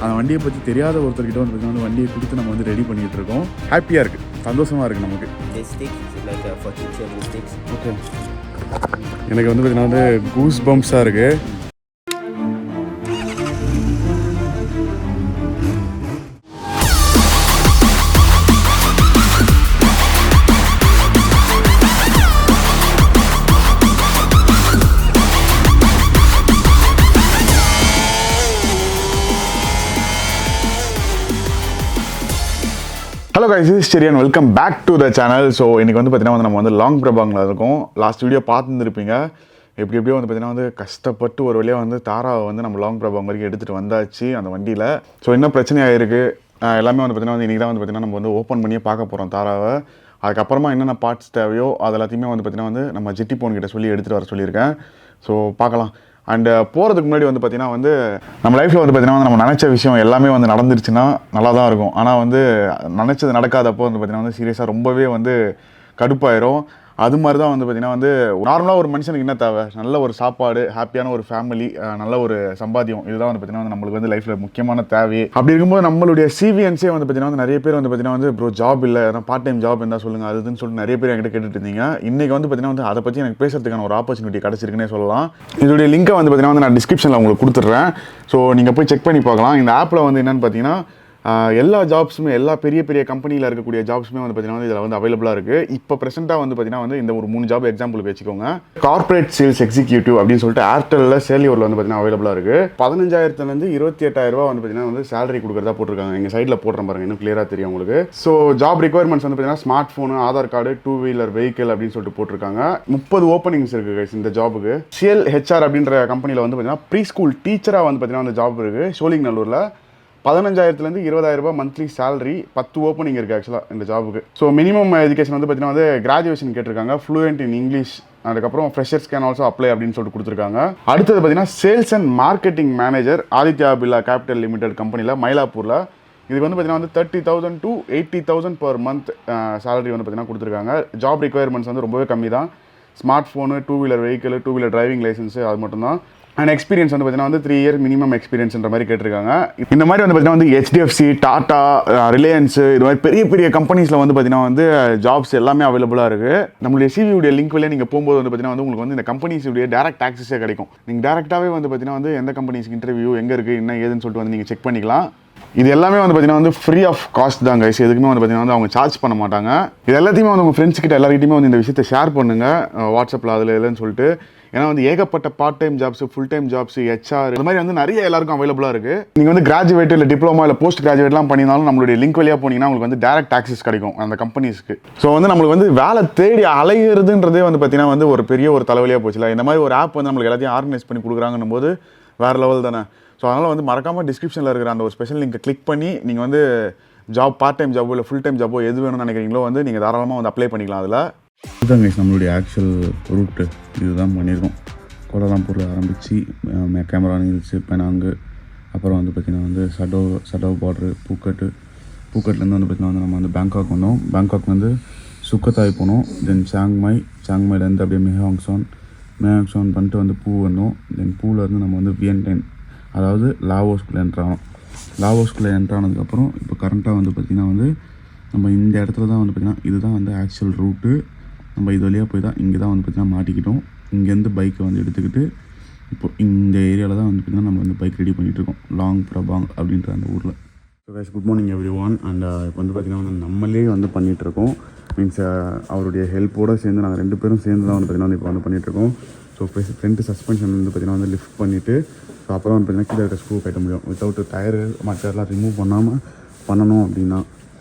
அந்த வண்டியை பற்றி தெரியாத ஒருத்தர்கிட்ட வந்து பார்த்தீங்கன்னா வண்டியை கொடுத்து நம்ம வந்து ரெடி பண்ணிகிட்டு இருக்கோம். ஹாப்பியாக இருக்குது, சந்தோஷமாக இருக்குது நமக்கு. ஓகே, எனக்கு வந்து பார்த்தீங்கன்னா வந்து கூஸ் பம்ப்ஸாக இருக்குது. Hello guys, is Cherry and welcome back to the channel. So இன்றைக்கி வந்து பார்த்தீங்கன்னா நம்ம வந்து லாங் பிரபாங்கில் இருக்கோம். லாஸ்ட் வீடியோ பார்த்துருப்பீங்க. எப்படியோ வந்து பார்த்தீங்கன்னா வந்து கஷ்டப்பட்டு ஒரு வழியாக வந்து தாராவை வந்து நம்ம லாங் பிரபாங் வரைக்கும் எடுத்துகிட்டு வந்தாச்சு அந்த வண்டியில். ஸோ என்ன பிரச்சனையாக இருக்குது எல்லாமே வந்து பார்த்தீங்கன்னா வந்து இன்றைக்கி தான் வந்து பார்த்தீங்கன்னா நம்ம வந்து ஓப்பன் பண்ணியே பார்க்க போகிறோம் தாராவை. அதுக்கப்புறமா என்னென்ன பார்ட்ஸ் தேவையோ அது எல்லாத்தையுமே வந்து பார்த்தீங்கன்னா வந்து நம்ம ஜிட்டி போன்கிட்ட சொல்லி எடுத்துகிட்டு வர சொல்லியிருக்கேன். ஸோ பார்க்கலாம். அண்டு போகிறதுக்கு முன்னாடி வந்து பார்த்திங்கன்னா வந்து நம்ம லைஃப்பில் வந்து பார்த்திங்கன்னா நம்ம நினச்ச விஷயம் எல்லாமே வந்து நடந்துருச்சுன்னா நல்லா தான் இருக்கும். ஆனால் வந்து நினச்சது நடக்காதப்போ வந்து பார்த்திங்கன்னா வந்து சீரியஸாக ரொம்பவே வந்து கடுப்பாயிரும். அது மாதிரி தான் வந்து பார்த்திங்கன்னா வந்து நார்மலாக ஒரு மனுஷனுக்கு என்ன தேவை? நல்ல ஒரு சாப்பாடு, ஹாப்பியான ஒரு ஃபேமிலி, நல்ல ஒரு சம்பாத்தியம். இதுதான் வந்து பார்த்திங்கன்னா வந்து நம்மளுக்கு வந்து லைஃப்பில் முக்கியமான தேவை. அப்படி இருக்கும்போது நம்மளுடைய சிவிஎன்ஸே வந்து பார்த்திங்கன்னா வந்து நிறைய பேர் வந்து பார்த்திங்கன்னா வந்து ப்ரோ ஜாப் இல்லை, பார்ட் டைம் ஜாப் இருந்தால் சொல்லுங்கள் அதுன்னு சொல்லிட்டு நிறைய பேர் என்கிட்ட கேட்டுட்டு இருந்தீங்க. இன்றைக்கி வந்து பார்த்திங்கன்னா வந்து அதை பற்றி எனக்கு பேசுறதுக்கான ஒரு ஆப்பர்ச்சுனிட்டி கிடச்சிருக்குன்னே சொல்லலாம். இதோடைய லிங்கை வந்து பார்த்திங்கன்னா வந்து நான் டிஸ்கிரிப்ஷனில் உங்களுக்கு கொடுத்துட்றேன். ஸோ நீங்கள் போய் செக் பண்ணி பார்க்கலாம். இந்த ஆப்பில் வந்து என்னென்னு பார்த்தீங்கன்னா எல்லா ஜாப்ஸுமே, எல்லா பெரிய பெரிய கம்பெனியில் இருக்கக்கூடிய ஜாப்ஸுமே வந்து பார்த்தீங்கன்னா வந்து இதில் வந்து அவைலபிளாக இருக்குது. இப்போ ப்ரெசென்ட்டாக வந்து பார்த்தீங்கன்னா வந்து இந்த ஒரு 3 ஜாப் எக்ஸாம்பிளுக்கு வச்சுக்கோங்க. கார்ப்பரேட் சேல்ஸ் எக்ஸிக்யூட்டிவ் அப்படின்னு சொல்லிட்டு ஏர்டெல்லில் சேலியூரில் வந்து பார்த்தீங்கன்னா அவைலபிளாக இருக்குது. 15,000 28,000 வந்து பார்த்தீங்கன்னா வந்து சேலரி கொடுக்குறதா போட்டிருக்காங்க. எங்கள் சைடில் போடுறேன் பாருங்க, இன்னும் கிளியராக தெரியும் உங்களுக்கு. ஸோ ஜாப் ரிக்வயர்மெண்ட்ஸ் வந்து பார்த்தீங்கன்னா smart phone, Aadhaar card, 2 wheeler vehicle அப்படின்னு சொல்லிட்டு போட்டிருக்காங்க. 30 ஓப்பனிங்ஸ் இருக்குது இந்த ஜாபுக்கு. சிஎல் ஹெச்ஆர் அப்படின்ற கம்பெனியில் வந்து பார்த்தீங்கன்னா ப்ரீ ஸ்கூல் டீச்சராக வந்து பார்த்தீங்கன்னா அந்த ஜாப் இருக்குது. சோழிங்கநல்லூரில் 15,000 20,000 மந்த்லி சேலரி. 10 ஓப்பனிங் இருக்குது ஆக்சுவலாக இந்த ஜாபுக்கு. ஸோ மினிமம் எஜுகேஷன் வந்து பார்த்தீங்கன்னா வந்து கிராஜுவேஷன் கேட்டிருக்காங்க, ஃப்ளூயன்ட் இன் இங்கிலீஷ். அதுக்கப்புறம் ஃப்ரெஷர்ஸ் கேன் ஆல்சோ அப்ளை அப்படின்னு சொல்லிட்டு கொடுத்துருக்காங்க. அடுத்தது பார்த்தீங்கன்னா sales and marketing manager, Aditya Birla capital limited கம்பெனியில் மயிலாப்பூரில். இது வந்து பார்த்தீங்கன்னா வந்து 30,000 to 80,000 பர் மந்த் சேலரி வந்து பார்த்தீங்கன்னா கொடுத்துருக்காங்க. ஜாப் ரிக்வயர்மெண்ட்ஸ் வந்து ரொம்பவே கம்மி தான். Smart phone, 2 wheeler vehicle, 2 wheeler driving licence, அது மட்டும் தான். அண்ட் எக்ஸ்பீரியன்ஸ் வந்து பார்த்தீங்கன்னா வந்து 3 இயர் மினிமம் எக்ஸ்பீரியன்ஸ்ன்ற மாதிரி கேட்டிருக்காங்க. இந்த மாதிரி வந்து பார்த்தீங்கன்னா வந்து HDFC, டாடா, ரிலையன்ஸு, இது மாதிரி பெரிய பெரிய கம்பெனிஸில் வந்து பார்த்தீங்கன்னா வந்து ஜாப்ஸ் எல்லாமே அவைலபிளாக இருக்குது. நம்மளுடைய சிவியுடைய லிங்க் வழியாக நீங்கள் போகும்போது வந்து பார்த்தீங்கன்னா வந்து உங்களுக்கு வந்து இந்த கம்பெனிஸுடைய டேரக்ட் ஆக்சஸே கிடைக்கும். நீங்கள் டேரெக்டாகவே வந்து பார்த்தீங்கன்னா வந்து எந்த கம்பெனிஸ்க்கு இன்டர்வியூ எங்கே இருக்குது, என்ன ஏதுன்னு சொல்லிட்டு வந்து நீங்கள் செக் பண்ணிக்கலாம். இது எல்லாமே வந்து பார்த்தீங்கன்னா வந்து ஃப்ரீ ஆஃப் காஸ்ட் தான் கைஸ். எதுக்குமே வந்து பார்த்தீங்கன்னா வந்து அவங்க சார்ஜ் பண்ண மாட்டாங்க. இது எல்லாத்தையுமே வந்து உங்கள் ஃப்ரெண்ட்ஸ் கிட்ட எல்லாருக்கிட்டையுமே வந்து இந்த விஷயத்தை ஷேர் பண்ணுங்கள் வாட்ஸ்அப்பில் அதில் இல்லைன்னு சொல்லிட்டு. ஏன்னா வந்து ஏகப்பட்ட part time jobs, full time jobs, HR இந்த மாதிரி வந்து நிறைய எல்லாருக்கும் அவைலபிளாக இருக்குது. நீங்கள் வந்து கிராஜுவேட் இல்லை டிப்ளமா இல்லை போஸ்ட் கிராஜுவேட்லாம் பண்ணியிருந்தாலும் நம்மளுடைய லிங்க் வழியாக போனீங்கன்னா உங்களுக்கு வந்து டேரக்ட் ஆக்சஸ் கிடைக்கும் அந்த கம்பெனிஸ்க்கு. ஸோ வந்து நம்மளுக்கு வந்து வேலை தேடி அலைகிறதுன்றதே வந்து பார்த்தீங்கன்னா வந்து ஒரு பெரிய ஒரு தலைவலியாக போச்சுல. இந்த மாதிரி ஒரு ஆப் வந்து நம்மளுக்கு எல்லாத்தையும் ஆர்கனைஸ் பண்ணி கொடுக்குறாங்கன்னும் போது வேறு லெவல் தானே. ஸோ அதனால் வந்து மறக்காமல் டிஸ்கிரிப்ஷனில் இருக்கிற அந்த ஒரு ஸ்பெஷல் லிங்கை கிளிக் பண்ணி நீங்கள் வந்து ஜாப், பார்ட் டைம் ஜாபோ இல்லை ஃபுல் டைம் ஜாபோ எது வேணும்னு நினைக்கிறீங்களோ வந்து நீங்கள் தாராளமாக வந்து அப்ளை பண்ணிக்கலாம். அதில் இதுதான் கைஸ் நம்மளுடைய ஆக்சுவல் ரூட்டு. இதுதான் பண்ணியிருக்கோம். கோலாலம்பூரில் ஆரம்பித்து கேமரா நில்ஸு, பெனாங்கு, அப்புறம் வந்து பார்த்திங்கன்னா வந்து சடோ பார்டரு, பூக்கட்லேருந்து வந்து பார்த்திங்கன்னா வந்து நம்ம வந்து பேங்காக் வந்தோம். பேங்காக் வந்து சுக்கத்தாய் போனோம். தென் சாங்மைலேருந்து அப்படியே மேஹாங்சான் பண்ணிட்டு வந்து பூ வந்தோம். தென் பூவிலேருந்து நம்ம வந்து வியன்டைன், அதாவது லாவோஸ்குள்ளே என்ட்ரானோம். லாவோஸ்குள்ளே என்ட்ரானதுக்கப்புறம் இப்போ கரண்ட்டாக வந்து பார்த்திங்கன்னா வந்து நம்ம இந்த இடத்துல தான் வந்து பார்த்திங்கன்னா இதுதான் வந்து ஆக்சுவல் ரூட்டு. நம்ம இது வழியாக போய் தான் இங்கே தான் வந்து பார்த்திங்கன்னா மாட்டிக்கிட்டோம். இங்கேருந்து பைக்கை வந்து எடுத்துக்கிட்டு இப்போ இந்த ஏரியாவில் தான் வந்து பார்த்திங்கன்னா நம்ம வந்து பைக் ரெடி பண்ணிகிட்ருக்கோம், லாங் பிரபாங் அப்படின்ற அந்த ஊரில். So guys, good morning everyone. And இப்போ வந்து பார்த்திங்கன்னா வந்து நம்மளே வந்து பண்ணிகிட்ருக்கோம். மீன்ஸ் அவருடைய ஹெல்ப்போடு சேர்ந்து நாங்கள் 2 பேரும் சேர்ந்து தான் வந்து பார்த்திங்கன்னா இப்போ வந்து பண்ணிகிட்ருக்கோம். ஸோ ஃப்ரண்ட் சஸ்பென்ஷன் வந்து பார்த்திங்கன்னா வந்து லிஃப்ட் பண்ணிவிட்டு ஸோ அப்புறம் வந்து பார்த்திங்கன்னா கீழே இருக்க ஸ்க்ரூ கட்ட முடியும். வித்தவுட் டயரு மற்றெல்லாம் ரிமூவ் பண்ணாமல் பண்ணணும் அப்படின்னா.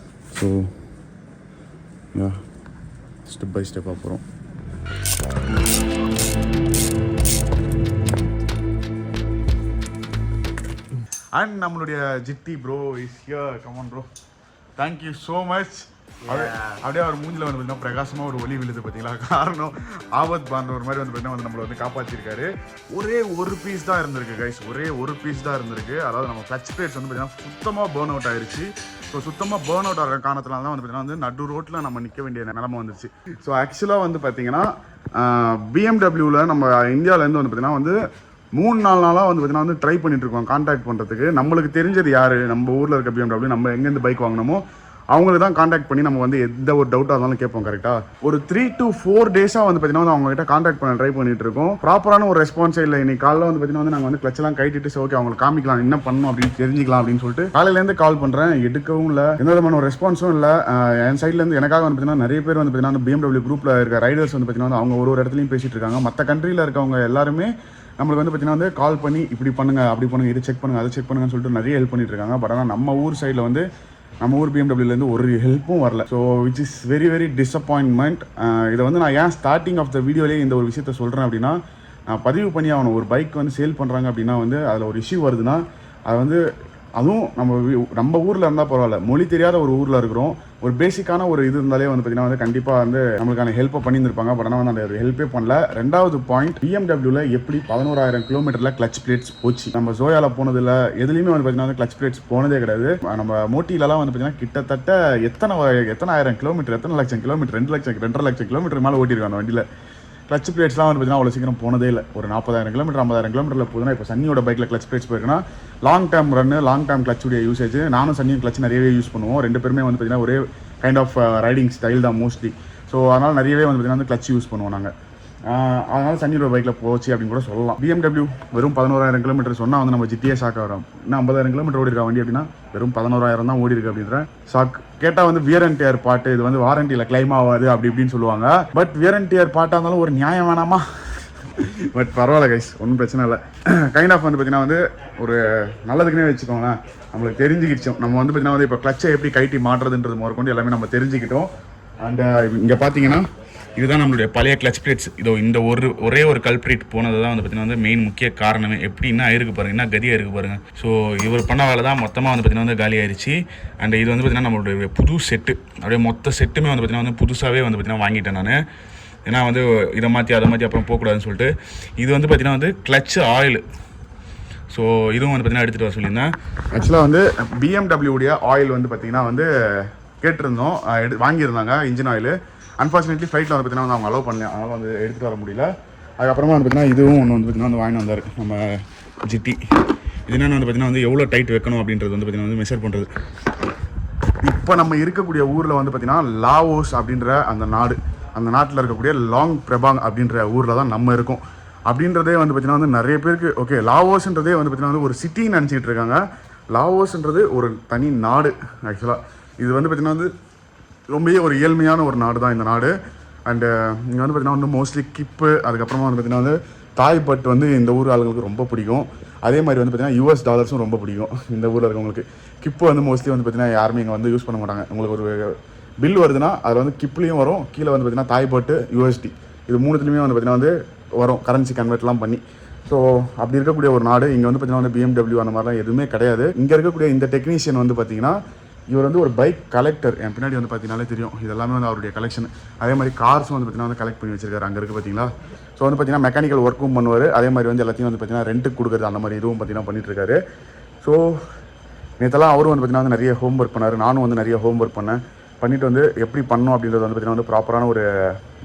ஸோ ஸ்டெப் பை ஸ்டெப்பாக போகிறோம். அண்ட் நம்மளுடைய Jitti bro is here. Come on bro, thank you so much. அப்படியே அவர் மூஞ்சில் வந்து பார்த்தீங்கன்னா பிரகாசமாக ஒரு ஒளி விழுது பார்த்தீங்களா. காரணம் ஆபத் பாந்த ஒரு மாதிரி வந்து பார்த்தீங்கன்னா வந்து நம்மளை வந்து காப்பாற்றிருக்காரு. ஒரே ஒரு பீஸ் தான் இருந்திருக்கு கைஸ், ஒரே ஒரு பீஸ் தான் இருந்திருக்கு. அதாவது நம்ம கிளட்ச் பிளேட்ஸ் வந்து பார்த்தீங்கன்னா சுத்தமாக பேர்ன் அவுட் ஆயிடுச்சு. ஸோ சுத்தமாக பேர்ன் அவுட் ஆகிற காரணத்தினால தான் வந்து பார்த்தீங்கன்னா வந்து நடு ரோட்டில் நம்ம நிற்க வேண்டிய நிலைமை வந்துச்சு. ஸோ ஆக்சுவலாக வந்து பார்த்தீங்கன்னா BMWவில் நம்ம இந்தியாவிலேருந்து வந்து பார்த்தீங்கன்னா வந்து 3-4 நாளாக வந்து பார்த்தீங்கன்னா வந்து ட்ரை பண்ணிட்டு இருக்கோம் கான்டாக்ட் பண்ணுறதுக்கு. நம்மளுக்கு தெரிஞ்சது யார், நம்ம ஊரில் இருக்க BMW, நம்ம எங்கேருந்து பைக் வாங்கினோமோ அவங்களுக்கு தான் காண்டாக்ட் பண்ணி நம்ம வந்து எந்த ஒரு டவுட்டாக இருந்தாலும் கேட்போம். கரெக்டாக ஒரு 3 to 4 டேஸாக வந்து பார்த்தீங்கன்னா அவங்ககிட்ட காண்டாக்ட் பண்ண ட்ரை பண்ணிட்டு இருக்கோம். ப்ராப்பரான ஒரு ரெஸ்பான்ஸே இல்லை. இன்னைக்கு காலையில் வந்து பார்த்தீங்கன்னா வந்து நாங்கள் வந்து கிளச்செல்லாம் கைட்டிட்டு ஓகே அவங்களுக்கு காமிக்கலாம் என்ன பண்ணணும் அப்படின்னு தெரிஞ்சிக்கலாம் அப்படின்னு சொல்லிட்டு காலையிலேருந்து கால் பண்ணுறேன், எடுக்கவும் இல்லை, எந்த விதமான ஒரு ரெஸ்பான்ஸும் இல்லை. என் சைட்லேருந்து எனக்காக வந்து பார்த்தீங்கன்னா நிறைய பேர் வந்து பார்த்தீங்கன்னா BMW குரூப்பில் இருக்க ரைடர்ஸ் வந்து பார்த்தீங்கன்னா அவங்க ஒரு இடத்துலையும் பேசிட்டு இருக்காங்க. மற்ற கண்ட்ரியில் இருக்கவங்க எல்லாருமே நம்மளுக்கு வந்து பார்த்தீங்கன்னா வந்து கால் பண்ணி இப்படி பண்ணுங்க அப்படி பண்ணுங்க இது செக் பண்ணுங்க அதை செக் பண்ணுங்கன்னு சொல்லிட்டு நிறைய ஹெல்ப் பண்ணிட்டு இருக்காங்க. பட் ஆனால் நம்ம ஊர் சைடில் வந்து நம்ம ஊர் BMWலேருந்து ஒரு ஹெல்ப்பும் வரல. So which is very very disappointment. இதை வந்து நான் ஏன் ஸ்டார்டிங் ஆஃப் த வீடியோலேயே இந்த ஒரு விஷயத்த சொல்கிறேன் அப்படின்னா, நான் பதிவு பண்ணி ஆகணும். ஒரு பைக் வந்து சேல் பண்ணுறாங்க அப்படின்னா வந்து அதில் ஒரு இஷ்யூ வருதுன்னா அது வந்து அதுவும் நம்ம ஊரில் இருந்தால் பரவாயில்ல, மொழி தெரியாத ஒரு ஊரில் இருக்கிறோம், ஒரு பேசிக்கான ஒரு இது இருந்தாலே வந்து பார்த்தீங்கன்னா வந்து கண்டிப்பாக வந்து நம்மளுக்கான ஹெல்ப்பை பண்ணியிருந்திருப்பாங்க. பட் ஆனால் வந்து அந்த ஹெல்ப்பே பண்ணல. 2வது பாயிண்ட், BMWவில் எப்படி 11,000 கிலோமீட்டரில் கிளச் பிளேட்ஸ் போச்சு. நம்ம ஜோயாவில் போனதில்ல, எதுலேயுமே வந்து பார்த்தீங்கன்னா வந்து கிளச் பிளேட்ஸ் போனதே கிடையாது. நம்ம மோட்டிலலாம் வந்து பார்த்தீங்கன்னா கிட்டத்தட்ட எத்தனை ஆயிரம் கிலோமீட்டர், எத்தனை லட்சம் கிலோமீட்டர், 2 லட்சம் 2.5 லட்சம் கிலோமீட்டர் மேலே ஓட்டியிருக்காங்க அந்த வண்டியில். கிளச் பிளேட்ஸ்லாம் வந்து பார்த்தீங்கன்னா அவ்வளோ சீக்கிரம் போனதே இல்லை. ஒரு 40,000 கிலோமீட்டர் 50,000 கிலோமீட்டரில் போதுன்னா இப்போ சன்னியோட பைக்கில் கிளச் பிளேட்ஸ் போயிருக்குன்னா லாங் டேர்ம் ரன்னு, லாங் டேர்ம் கிளச்சுடைய யூசேஜ். நானும் சன்னியும் கிளச் நிறையவே யூஸ் பண்ணுவோம். 2 பேருமே வந்து பார்த்தீங்கன்னா ஒரே கைண்ட் ஆஃப் ரைடிங் ஸ்டைல் தான் மோஸ்ட்லி. ஸோ அதனால் நிறையவே வந்து பார்த்தீங்கன்னா வந்து கிளச் யூஸ் பண்ணுவோம் நாங்கள். அதனால் சன்னியோட பைக்கில் போச்சு அப்படின்னு கூட சொல்லலாம். BMW வெறும் 11,000 கிலோமீட்டர் சொன்னால் வந்து நம்ம ஜிட்டியே ஷாக் ஆகிறோம். இன்னும் 50,000 கிலோமீட்டர் ஓடி இருக்கா வண்டி அப்படின்னா வெறும் 11,000 தான் ஓடி இருக்கு அப்படின்ற ஷாக். கேட்டால் வந்து வியர் அண்ட் டியர் பாட்டு, இது வந்து வாரண்டியில் கிளைம் ஆகாது அப்படி இப்படின்னு சொல்லுவாங்க. பட் வியர் அண்ட் டியர் பாட்டாக இருந்தாலும் ஒரு நியாயம் வேணாமா? பட் பரவாயில்ல கைஸ், ஒன்றும் பிரச்சனை இல்லை. கைண்ட் ஆஃப் வந்து பார்த்தீங்கன்னா வந்து ஒரு நல்லதுக்குன்னே வச்சுக்கோங்களேன். நம்மளுக்கு தெரிஞ்சுக்கிச்சோம் நம்ம வந்து பார்த்தீங்கன்னா வந்து இப்போ கிளச்சை எப்படி கைட்டி மாட்டுறதுன்றது முதற்கொண்டு எல்லாமே நம்ம தெரிஞ்சுக்கிட்டோம். அண்ட் இங்கே பார்த்தீங்கன்னா இதுதான் நம்மளுடைய பழைய கிளச் பிளேட்ஸ். இதோ இந்த ஒரே ஒரு கல்பிரேட் போனது தான் வந்து பார்த்தீங்கன்னா வந்து மெயின் முக்கிய காரணமே. எப்படின்னா இருக்கு பாருங்க, என்ன கதியாக இருக்குது பாருங்கள். ஸோ இவர் பண்ண வேலை தான் மொத்தமாக வந்து பார்த்தீங்கன்னா வந்து காலி ஆயிடுச்சு. அண்ட் இது வந்து பார்த்தீங்கன்னா நம்மளுடைய புது செட்டு, அப்படியே மொத்த செட்டுமே வந்து பார்த்தீங்கன்னா வந்து புதுசாகவே வந்து பார்த்தீங்கன்னா வாங்கிட்டேன் நான். ஏன்னா வந்து இதை மாற்றி அதை மாற்றி அப்புறம் போகக்கூடாதுன்னு சொல்லிட்டு. இது வந்து பார்த்தீங்கன்னா வந்து கிளச் ஆயில். ஸோ இதுவும் வந்து பார்த்தீங்கன்னா எடுத்துகிட்டு வர சொல்லியிருந்தேன். ஆக்சுவலாக வந்து BMW ஆயில் வந்து பார்த்தீங்கன்னா வந்து கேட்டிருந்தோம், வாங்கியிருந்தாங்க இன்ஜின் ஆயில். அன்ஃபார்ச்சுனேட்லி ஃப்ளைட்டில் வந்து பார்த்தீங்கன்னா வந்து அவங்க அலோவ் பண்ணேன், அதனால் வந்து எடுத்துகிட்டு வர முடியல. அதுக்கப்புறமா வந்து பார்த்தீங்கன்னா இதுவும் ஒன்று வந்து பார்த்தீங்கன்னா வந்து வாங்கிட்டு வந்தார் நம்ம ஜிட்டி. இது என்னென்னு வந்து பார்த்தீங்கன்னா வந்து எவ்வளோ டைட் வைக்கணும் அப்படின்றது வந்து பார்த்தீங்கன்னா வந்து மெஷர் பண்ணுறது. இப்போ நம்ம இருக்கக்கூடிய ஊரில் வந்து பார்த்தீங்கன்னா லாவோஸ் அப்படின்ற அந்த நாட்டில் இருக்கக்கூடிய லாங் பிரபாங் அப்படின்ற ஊரில் தான் நம்ம இருக்கோம். அப்படின்றதே வந்து பார்த்தீங்கன்னா வந்து நிறைய பேருக்கு ஓகே, லாவோஸ்ன்றதே வந்து பார்த்தீங்கன்னா வந்து ஒரு சிட்டின்னு நினச்சிக்கிட்டு இருக்காங்க. லாவோஸ்ன்றது ஒரு தனி நாடு. ஆக்சுவலாக இது வந்து பார்த்தீங்கன்னா வந்து ரொம்பவே ஒரு ஏழ்மையான ஒரு நாடு தான் இந்த நாடு. அண்டு இங்கே வந்து பார்த்தீங்கன்னா வந்து மோஸ்ட்லி கிப்பு, அதுக்கப்புறமா வந்து பார்த்தீங்கன்னா வந்து தாய்பட் வந்து இந்த ஊர் ஆளுங்களுக்கு ரொம்ப பிடிக்கும். அதே மாதிரி வந்து பார்த்தீங்கன்னா US டாலர்ஸும் ரொம்ப பிடிக்கும் இந்த ஊரில் இருக்கவங்களுக்கு. கிப்பு வந்து மோஸ்ட்லி வந்து பார்த்தீங்கன்னா யாருமே இங்கே வந்து யூஸ் பண்ண மாட்டாங்க. உங்களுக்கு ஒரு பில் வருதுன்னா அதில் வந்து கிப்லேயும் வரும், கீழே வந்து பார்த்தீங்கன்னா தாய்பட்டு USD இது மூணுத்துலேயுமே வந்து பார்த்தீங்கன்னா வந்து வரும், கரன்சி கன்வெர்ட்லாம் பண்ணி. ஸோ அப்படி இருக்கக்கூடிய ஒரு நாடு. இங்கே வந்து பார்த்தீங்கன்னா வந்து BMW அந்த மாதிரிலாம் எதுவுமே கிடையாது. இங்கே இருக்கக்கூடிய இந்த டெக்னீஷியன் வந்து பார்த்தீங்கன்னா இவர் வந்து ஒரு பைக் கலெக்டர். என் பின்னாடி வந்து பார்த்தீங்கன்னாலே தெரியும், இதெல்லாமே வந்து அவருடைய கலெக்ஷன். அதே மாதிரி கார்ஸும் வந்து பார்த்தீங்கன்னா வந்து கலெக்ட் பண்ணி வச்சிருக்காரு. அங்கே இருக்குது பார்த்தீங்களா. ஸோ வந்து பார்த்தீங்கன்னா மெக்கானிக்கல் ஒர்க்கும் பண்ணுவார். அதே மாதிரி வந்து எல்லாத்தையும் வந்து பார்த்தீங்கன்னா ரெண்ட்டுக்கு கொடுக்குறது அந்த மாதிரி இதுவும் பார்த்தீங்கன்னா பண்ணிட்டுருக்காரு. ஸோ நேற்றெல்லாம் அவரும் வந்து பார்த்தீங்கன்னா வந்து நிறைய ஹோம் ஒர்க் பண்ணார், நானும் வந்து நிறைய ஹோம் ஒர்க் பண்ணிட்டு வந்து எப்படி பண்ணோம் அப்படின்றது வந்து பார்த்தீங்கன்னா வந்து ப்ராப்பரான ஒரு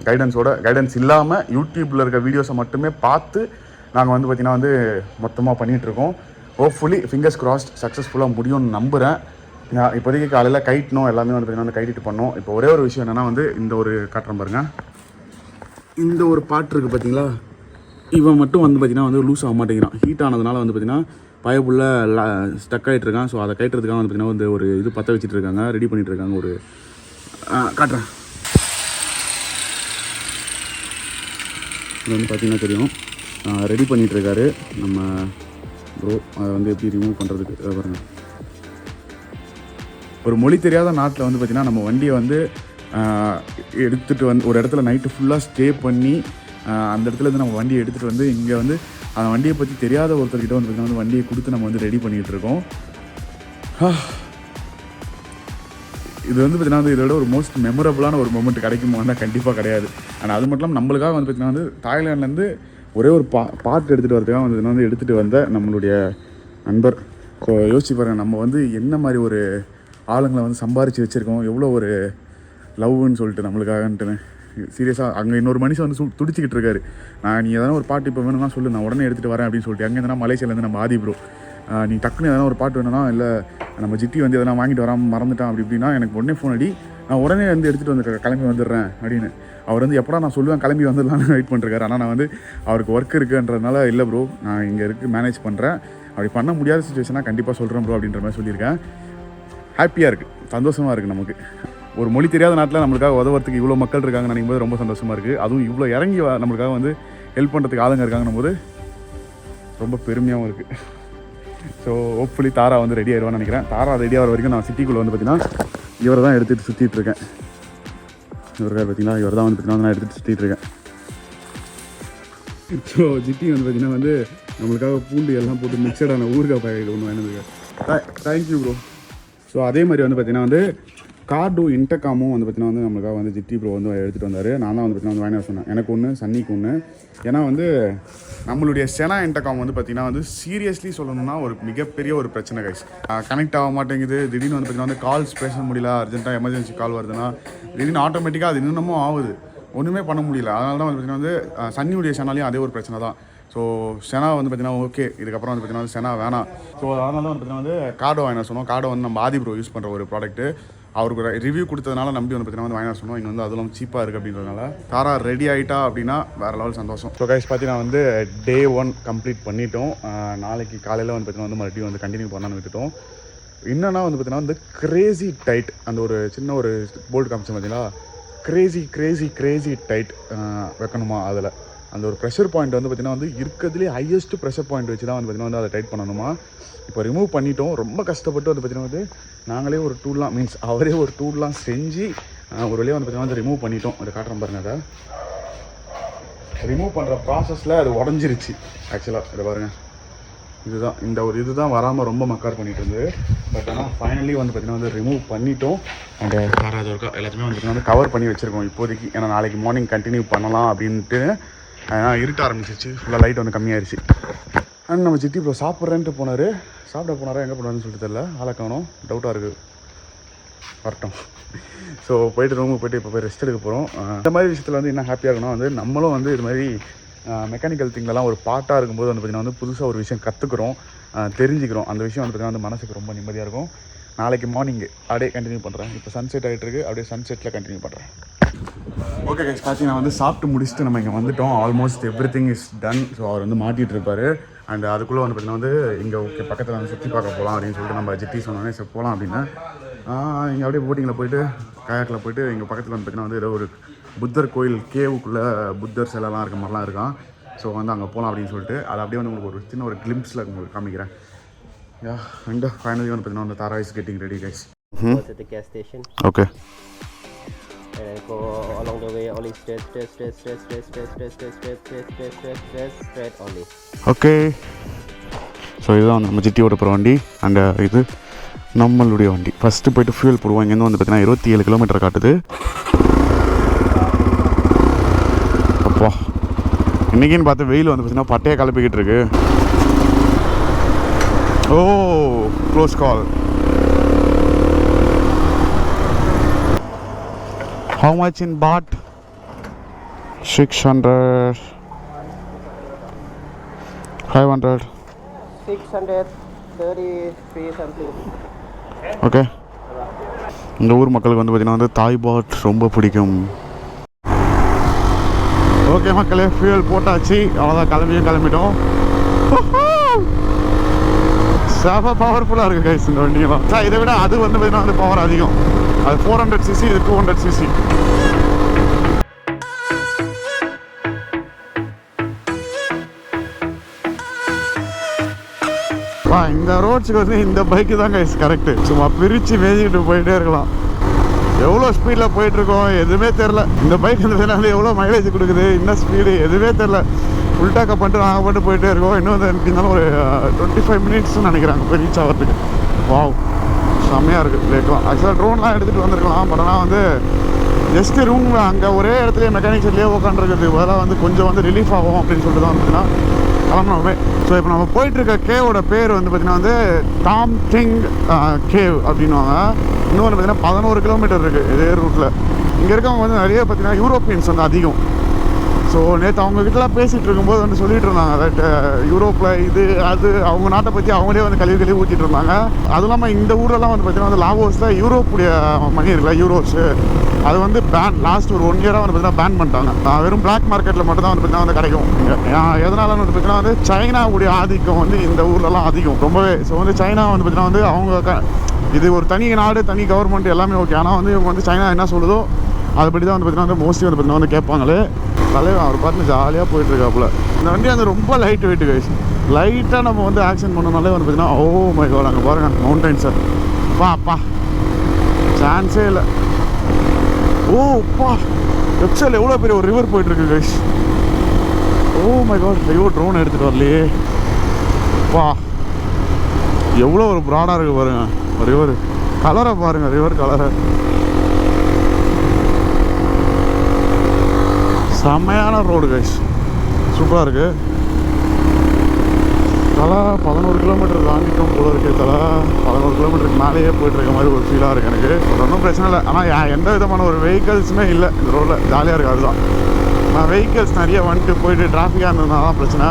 கைடன்ஸ் இல்லாமல் யூடியூப்பில் இருக்க வீடியோஸை மட்டுமே பார்த்து நாங்கள் வந்து பார்த்தீங்கன்னா வந்து மொத்தமாக பண்ணிகிட்ருக்கோம். ஹோப்ஃபுல்லி ஃபிங்கர்ஸ் கிராஸ்ட் சக்ஸஸ்ஃபுல்லாக முடியும்னு நம்புகிறேன். நான் இப்போதைக்கு காலையில் கைட்டணும், எல்லாமே வந்து பார்த்தீங்கன்னா வந்து கைட்டிட்டு பண்ணோம். இப்போ ஒரே ஒரு விஷயம் என்னென்னா வந்து இந்த ஒரு காட்டுறேன் பாருங்க, இந்த ஒரு பாட்டு இருக்குது பார்த்தீங்களா, இவன் மட்டும் வந்து பார்த்தீங்கன்னா வந்து லூஸ் ஆக மாட்டேங்கிறான். ஹீட் ஆனதுனால வந்து பார்த்தீங்கன்னா பயப்புள்ள ஸ்டக் ஆகிட்டு இருக்கான். ஸோ அதை கைட்டுறதுக்காக வந்து பார்த்தீங்கன்னா வந்து ஒரு இது பற்ற வச்சுட்டு இருக்காங்க, ரெடி பண்ணிகிட்டு இருக்காங்க. ஒரு காட்டுறேன், இது வந்து பார்த்தீங்கன்னா தெரியும், ரெடி பண்ணிகிட்டு இருக்காரு நம்ம ப்ரோ. அதை வந்து எப்படி ரிமூவ் பண்ணுறதுக்கு பாருங்கள். ஒரு மொழி தெரியாத நாட்டில் வந்து பார்த்திங்கன்னா நம்ம வண்டியை வந்து எடுத்துகிட்டு வந்து ஒரு இடத்துல நைட்டு ஃபுல்லாக ஸ்டே பண்ணி அந்த இடத்துலேருந்து நம்ம வண்டியை எடுத்துகிட்டு வந்து இங்கே வந்து அந்த வண்டியை பற்றி தெரியாத ஒருத்தர்கிட்ட வந்து பார்த்திங்கன்னா வந்து வண்டியை கொடுத்து நம்ம வந்து ரெடி பண்ணிகிட்டு இருக்கோம். இது வந்து பார்த்திங்கன்னா வந்து இதோட ஒரு மோஸ்ட் மெமரபுளான ஒரு மொமெண்ட் கிடைக்குமான்னா கண்டிப்பாக கிடையாது. ஆனால் அது மட்டும் இல்லாமல் நம்மளுக்காக வந்து பார்த்திங்கன்னா வந்து தாய்லாண்ட்லேருந்து ஒரே ஒரு பாட்டு எடுத்துகிட்டு வரதுக்காக வந்து எடுத்துகிட்டு வந்த நம்மளுடைய நண்பர். ஸோ யோசிச்சு பாருங்கள், நம்ம வந்து என்ன மாதிரி ஒரு ஆளுங்களை வந்து சம்பாரித்து வச்சுருக்கோம், எவ்வளோ ஒரு லவ்னு சொல்லிட்டு நம்மளுக்காகன்ட்டுன்னு. சீரியஸாக அங்கே இன்னொரு மனுஷன் வந்து துடிச்சிக்கிட்டு இருக்காரு. நீ எதனா ஒரு பாட்டு இப்போ வேணும்னா சொல்லு, நான் உடனே எடுத்துகிட்டு வரேன் அப்படின்னு சொல்லிட்டு. அங்கே எதனா மலேசியாலேருந்து நம்ம ஆதி ப்ரோ, நீ டக்குன்னு எதனா ஒரு பாட்டு வேணும்னா, இல்லை நம்ம ஜிட்டி வந்து எதனா வாங்கிட்டு வராமல் மறந்துட்டான் அப்படி இப்படின்னா எனக்கு உடனே ஃபோன் அடி, நான் உடனே வந்து எடுத்துகிட்டு வந்து கிளம்பி வந்துடுறேன் அப்படின்னு. அவர் வந்து எப்படா நான் சொல்லுவேன் கிளம்பி வந்துடலான்னு வெயிட் பண்ணிருக்காரு. ஆனால் நான் வந்து அவருக்கு ஒர்க் இருக்குன்றதுனால, இல்லை ப்ரோ நான் இங்கே மேனேஜ் பண்ணுறேன், அப்படி பண்ண முடியாத சுச்சுவேஷனாக கண்டிப்பாக சொல்கிறேன் ப்ரோ அப்படின்ற மாதிரி சொல்லியிருக்கேன். ஹாப்பியாக இருக்குது, சந்தோஷமாக இருக்குது. நமக்கு ஒரு மொழி தெரியாத நாட்டில் நம்மளுக்காக உதவுறதுக்கு இவ்வளோ மக்கள் இருக்காங்க நினைக்கும் போது ரொம்ப சந்தோஷமாக இருக்குது. அதுவும் இவ்வளோ இறங்கி நம்மளுக்காக வந்து ஹெல்ப் பண்ணுறதுக்கு ஆளுங்க இருக்காங்கன்னும் போது ரொம்ப பெருமையாகவும் இருக்குது. ஸோ ஹோப்ஃபுல்லி தாரா வந்து ரெடி ஆயிடுவான்னு நினைக்கிறேன். தாரா ரெடி ஆகிற வரைக்கும் நான் சிட்டிக்குள்ளே வந்து பார்த்திங்கன்னா இவரை தான் எடுத்துகிட்டு சுற்றிட்டு இருக்கேன். இவருக்கார் பார்த்திங்கன்னா இவர் தான் வந்து பார்த்திங்கன்னா நான் எடுத்துகிட்டு சுற்றிட்டு இருக்கேன். ஸோ ஜிட்டி வந்து பார்த்திங்கன்னா வந்து நம்மளுக்காக பூண்டு எல்லாம் போட்டு மிக்சடான ஊறுகாய் பாக்கெட் ஒன்று வாங்கினதுக்கு தேங்க்யூ ப்ரோ. ஸோ அதே மாதிரி வந்து பார்த்திங்கன்னா வந்து கார்டு இன்டர்காமும் வந்து பார்த்திங்கன்னா வந்து நம்மளுக்காக வந்து ஜிட்டி ப்ரோ வந்து எடுத்துகிட்டு வந்தார். நான் தான் வந்து பார்த்திங்கன்னா வந்து வாங்கினா சொன்னேன், எனக்கு ஒன்று சன்னிக்கு ஒன்று. ஏன்னா வந்து நம்மளுடைய செனா இன்டர்காம் வந்து பார்த்திங்கன்னா வந்து சீரியஸ்லி சொல்லணும்னா ஒரு மிகப்பெரிய ஒரு பிரச்சனை கைஸ். கனெக்ட் ஆக மாட்டேங்குது. திடீர்னு வந்து பார்த்திங்கன்னா வந்து கால்ஸ் பேச முடியல, அர்ஜென்ட்டாக எமர்ஜென்சி கால் வருதுன்னா திடீர்னு ஆட்டோமேட்டிக்காக அது இன்னமும் ஆகுது, ஒன்றுமே பண்ண முடியல. அதனால தான் வந்து பார்த்திங்கன்னா வந்து சன்னியுடைய செனாலையும் அதே ஒரு பிரச்சனை தான். ஸோ செனா வந்து பார்த்திங்கன்னா ஓகே, இதுக்கப்புறம் வந்து பார்த்திங்கன்னா செனா வேணாம். ஸோ அதனால தான் வந்து பார்த்திங்கன்னா வந்து கார்டோ வாங்கினா சொன்னோம். கார்டோ வந்து நம்ம ஆதி ப்ரோ யூஸ் பண்ணுற ஒரு ப்ராடக்ட்டு. அவருக்கு ரிவ்யூ கொடுத்ததுனால நம்பி வந்து பார்த்திங்கன்னா வந்து வாங்கினா சொன்னோம். இங்கே வந்து அதெல்லாம் சீப்பாக இருக்குது அப்படின்றதுனால தாரா ரெடி ஆகிட்டா அப்படின்னா வேறு லெவல் சந்தோஷம். ஸோ கைஸ் பார்த்தீங்கன்னா வந்து டே 1 கம்ப்ளீட் பண்ணிட்டோம். நாளைக்கு காலையில் வந்து பார்த்திங்கன்னா வந்து மறுபடியும் வந்து கண்டினியூ பண்ணான்னு விட்டுட்டோம். என்னென்னா வந்து பார்த்திங்கன்னா வந்து கிரேசி டைட், அந்த ஒரு சின்ன ஒரு போல்ட் காமிச்சு பார்த்தீங்களா, கிரேசி டைட் வைக்கணுமா. அதில் அந்த ஒரு ப்ரெஷர் பாயிண்ட் வந்து பார்த்திங்கன்னா வந்து இருக்கிறதுலே ஹையஸ்ட் ப்ரெஷர் பாயிண்ட் வச்சு தான் வந்து பார்த்திங்கன்னா வந்து அதை டைட் பண்ணணுமா. இப்போ ரிமூவ் பண்ணிட்டோம். ரொம்ப கஷ்டப்பட்டு வந்து பார்த்திங்கன்னா வந்து நாங்களே ஒரு டூல்லாம் மீன்ஸ் அவரே ஒரு டூல்லாம் செஞ்சு ஒரு வழியாக வந்து பார்த்திங்கன்னா வந்து ரிமூவ் பண்ணிட்டோம். அதை காட்டுறேன் பாருங்க. அதை ரிமூவ் பண்ணுற ப்ராசஸில் அது உடஞ்சிருச்சு ஆக்சுவலாக. இதை பாருங்கள், இதுதான் இந்த ஒரு இதுதான் வராமல் ரொம்ப மக்கார் பண்ணிகிட்டு இருந்தது. பட் ஆனால் ஃபைனலி வந்து பார்த்திங்கன்னா வந்து ரிமூவ் பண்ணிட்டோம். அந்த காராஜ் ஒர்க்கா எல்லாத்தையுமே வந்து பார்த்திங்கன்னா வந்து கவர் பண்ணி வச்சுருக்கோம் இப்போதைக்கு. ஏன்னா நாளைக்கு மார்னிங் கண்டினியூ பண்ணலாம் அப்படின்ட்டு. இருட்ட ஆரம்பிச்சிச்சு, ஃபுல்லாக லைட் வந்து கம்மியாயிருச்சு. அண்ட் நம்ம ஜிட்டி இப்போ சாப்பிட்றேன்ட்டு போனார். சாப்பிட போனாரா எங்கே போனாருன்னு சொல்லிட்டு தெரியல, ஆளை காணோம், டவுட்டாக இருக்குது. வரட்டும். ஸோ போய்ட்டு ரூமுக்கு போய்ட்டு இப்போ போய் ரெஸ்ட் எடுக்க போகிறோம். இந்த மாதிரி விஷயத்தில் வந்து என்ன ஹாப்பியாக இருக்கணும் வந்து நம்மளும் வந்து இது மாதிரி மெக்கானிக்கல் திங்லலாம் ஒரு பார்ட்டாக இருக்கும்போது வந்து பார்த்திங்கன்னா வந்து புதுசாக ஒரு விஷயம் கற்றுக்குறோம், தெரிஞ்சுக்கிறோம். அந்த விஷயம் வந்து பார்த்திங்கன்னா வந்து மனசுக்கு ரொம்ப நிம்மதியாக இருக்கும். நாளைக்கு மார்னிங் அப்படியே கண்டினியூ பண்ணுறேன். இப்போ சன்செட் ஆகிட்டு இருக்குது, அப்படியே சன்செட்டில் கண்டினியூ பண்ணுறேன். ஓகே கைஸ், பார்த்தீங்கன்னா வந்து சாப்பிட்டு முடிச்சுட்டு நம்ம இங்கே வந்துவிட்டோம். Almost everything is done. So அவர் வந்து மாட்டிகிட்டு இருப்பார். அண்ட் அதுக்குள்ளே வந்து பார்த்திங்கன்னா வந்து இங்கே ஓகே பக்கத்தில் வந்து சுற்றி பார்க்க போகலாம் அப்படின்னு சொல்லிட்டு நம்ம ஜிட்டி சொன்னோன்னே சரி போகலாம் அப்படின்னா இங்கே அப்படியே போட்டிங்கில் போய்ட்டு கயாக்கில் போய்ட்டு இங்கே பக்கத்தில் வந்து பார்த்திங்கன்னா வந்து ஏதோ ஒரு புத்தர் கோயில் கேவுக்குள்ளே புத்தர் சிலைலாம் இருக்க மாதிரிலாம் இருக்கான். ஸோ வந்து அங்கே போகலாம் அப்படின்னு சொல்லிட்டு அதை அப்படியே வந்து உங்களுக்கு ஒரு சின்ன ஒரு கிளிம்ஸில் உங்களுக்கு காமிக்கிறேன். யா அண்ட் ஃபைனலி வந்து பார்த்திங்கன்னா வந்து Tara is getting ready guys. Okay. And then go along the way, only straight only. Okay. So இதுதான் நம்ம ஜிட்டியோட போகிற வண்டி. அண்ட் இது நம்மளுடைய வண்டி. ஃபஸ்ட்டு போய்ட்டு ஃபியூல் போடுவோம். இங்கேருந்து வந்து பார்த்திங்கன்னா 27 கிலோமீட்டர் காட்டுது. அப்போ இன்றைக்கின்னு பார்த்து வெயில் வந்து பார்த்திங்கன்னா பட்டையை கிளப்பிக்கிட்டு இருக்கு. Oh close call. How much in baht? 600, 500, 633 something. Okay. இந்த ஊர் மக்களுக்கு வந்து பார்த்திங்கன்னா வந்து தாய் பாட் ரொம்ப பிடிக்கும். ஓகே மக்களே, ஃபியூல் போட்டாச்சு. அவ்வளோதான், கிளம்பிட்டோம். செம பவர்ஃபுல்லாக இருக்குது கைஸ் இந்த வண்டியெல்லாம். சார் இதை விட அது வந்து பார்த்திங்கன்னா வந்து பவர் அதிகம். அது 400cc, இது 200cc. இந்த ரோட்ஸுக்கு வந்து இந்த பைக்கு தான் கைஸ் கரெக்டு. சும்மா பிரித்து மேய்ச்சிக்கிட்டு போயிட்டே இருக்கலாம். எவ்வளோ ஸ்பீடில் போயிட்டுருக்கோம் எதுவுமே தெரில. இந்த பைக் வந்து எவ்வளோ மைலேஜ் கொடுக்குது, என்ன ஸ்பீடு எதுவுமே தெரில. ஃபுல்டாக்கப் பண்ணிட்டு நாங்கள் மட்டும் போயிட்டே இருக்கோம். இன்னும் வந்து எனக்கு இருந்தாலும் ஒரு 25 மினிட்ஸ்னு நினைக்கிறாங்க போய் ரீச் ஆகிறதுக்கு. வாவ் செம்மையாக இருக்குது லேக்கெலாம். ஆக்சுவலாக ட்ரோன்லாம் எடுத்துகிட்டு வந்திருக்கலாம். பட் ஆனால் வந்து ஜஸ்ட்டு ரூம் அங்கே ஒரே இடத்துல மெக்கானிக் செட்லேயே உட்காந்துருக்கிறதுக்கு பதிலாக வந்து கொஞ்சம் வந்து ரிலீஃப் ஆகும் அப்படின்னு சொல்லிட்டு தான் வந்துச்சுன்னா கிளம்புனோமே. ஸோ இப்போ நம்ம போயிட்டுருக்க கேவோட பேர் வந்து பார்த்திங்கன்னா வந்து டாம் டிங் கேவ் அப்படின்வாங்க. இன்னும் வந்து பார்த்திங்கன்னா 11 கிலோமீட்டர் இருக்குது இதே ரூட்டில். இங்கே இருக்கவங்க வந்து நிறைய பார்த்தீங்கன்னா யூரோப்பியன்ஸ் வந்து அதிகம். ஸோ நேற்று அவங்கக்கிட்டலாம் பேசிகிட்டு இருக்கும்போது வந்து சொல்லிட்டு இருந்தாங்க தட் யூரோப்பில் இது அது அவங்க நாட்டை பற்றி அவங்களே வந்து கழுவி ஊற்றிட்டு இருந்தாங்க. அதுவும் இல்லாமல் இந்த ஊரெல்லாம் வந்து பார்த்தீங்கன்னா வந்து லாவோஸில் யூரோப்புடைய மணி இருக்குல்ல யூரோஸு, அது வந்து பேன் லாஸ்ட் ஒரு 1 இயராக வந்து பார்த்தீங்கன்னா பேன் பண்ணிட்டாங்க. வெறும் பிளாக் மார்க்கெட்டில் மட்டும் தான் வந்து பார்த்தீங்கன்னா வந்து கிடைக்கும். எதனால வந்து பார்த்தீங்கன்னா வந்து சைனாவுடைய ஆதிக்கம் வந்து இந்த ஊர்லலாம் அதிகம் ரொம்பவே. ஸோ வந்து சைனா வந்து பார்த்தீங்கன்னா வந்து அவங்க இது ஒரு தனி நாடு, தனி கவர்மெண்ட் எல்லாமே ஓகே. ஆனால் வந்து இவங்க வந்து சைனா என்ன சொல்லுதோ அதுபடி தான் வந்து பார்த்தீங்கன்னா வந்து மோஸ்ட்லி வந்து பார்த்தீங்கன்னா வந்து கேட்பாங்களே. தலைவன் அவர் பார்த்து ஜாலியாக போயிட்டுருக்காப்புல. இந்த வண்டி வந்து ரொம்ப லைட் வெயிட்டு கைஸ். லைட்டாக நம்ம வந்து ஆக்ஷன் பண்ணனாலே வந்து பார்த்தீங்கன்னா ஓ மை காட் அங்கே பாருங்கள் மவுண்டைன்ஸை அப்பா சான்ஸே இல்லை. ஓப்பா லெஃப்ட் சைடில் எவ்வளோ பெரிய ஒரு ரிவர் போயிட்டுருக்கு கைஸ். ஓ மை காட் ஐயோ ட்ரோன் எடுத்துகிட்டு வரலையே. வா எவ்வளோ ஒரு ப்ராடாக இருக்குது பாருங்கள் ரிவர். கலரை பாருங்கள் ரிவர் கலரை. செம்மையான ரோடு கைஸ், சூப்பராக இருக்குது. தலா 11 கிலோமீட்டர் தாண்டிட்டோம் போல இருக்குது. தலா 11 கிலோமீட்டருக்கு மேலேயே போயிட்டுருக்க மாதிரி ஒரு ஃபீலாக இருக்குது எனக்கு. ஒன்றும் பிரச்சனை இல்லை. ஆனால் எந்த விதமான ஒரு வெஹிக்கல்ஸுமே இல்லை இந்த ரோட்டில். ஜாலியாக இருக்குது அதுதான். நான் வெஹிக்கல்ஸ் நிறைய வந்துட்டு போயிட்டு டிராஃபிக்காக இருந்ததுனால தான் பிரச்சனை.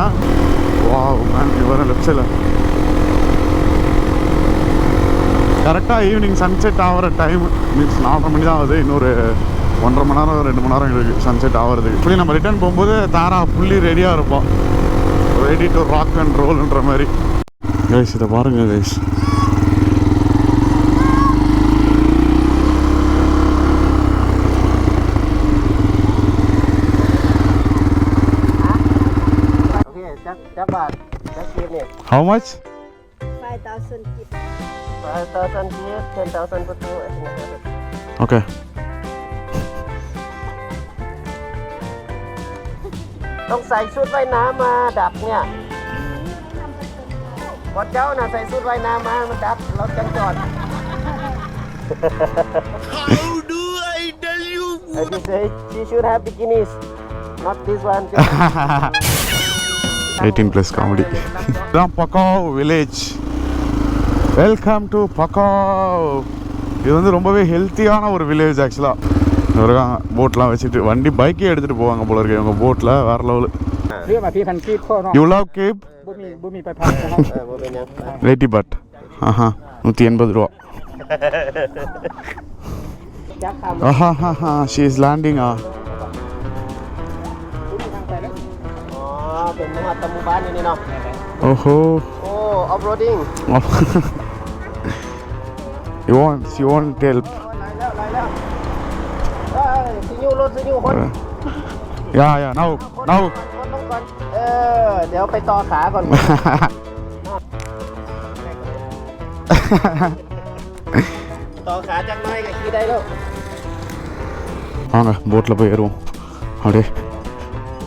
வா மேம் இது வர லெஃப்ட் சைடில் கரெக்டாக ஈவினிங் சன்செட் ஆகிற டைம் மீன்ஸ் 4:30 மணி தான் ஆகுது. இன்னொரு 1.5 மணி நேரம் 2 மணி நேரம் இருக்குது சன்செட் ஆகிறதுக்கு. இப்படி நம்ம ரிட்டர்ன் போகும்போது தாரா ஃபுல்லி ரெடியாக இருப்போம், ரெடி டு ராக் அண்ட் ரோல்ன்ற மாதிரி. கைஸ் இதை பாருங்கள் guys. How much? 5,000 kip. 5,000 kip, 10,000 for two. I think I have it. Okay.ต้องใส่ชุดว่ายน้ำมาดับเนี่ยบอสเจ้าน่ะใส่ชุดว่ายน้ำมามันดับรถจังจอด How do I tell you? I just say she should have bikinis, not this one. 18+ comedy. இதுதான் பக்காவ் village. Welcome to பக்காவ். இது வந்து ரொம்பவே ஹெல்த்தியான ஒரு village ஆக்சுவலாக. இருக்காங்க போட்லாம் வச்சுட்டு வண்டி பைக்கே எடுத்துகிட்டு போவாங்க போல இருக்கு இவங்க போட்டில். வேறு level. You love cap lady but 180 ரூபா. She is landing. ஓஹோ off-roading. You want help? Yeah, now. เดี๋ยวไปต่อขาก่อน ต่อขาจังน้อยกับขี่ได้แล้ว வாங்க போட்டில் போய் ஏறுவோம். அப்படியே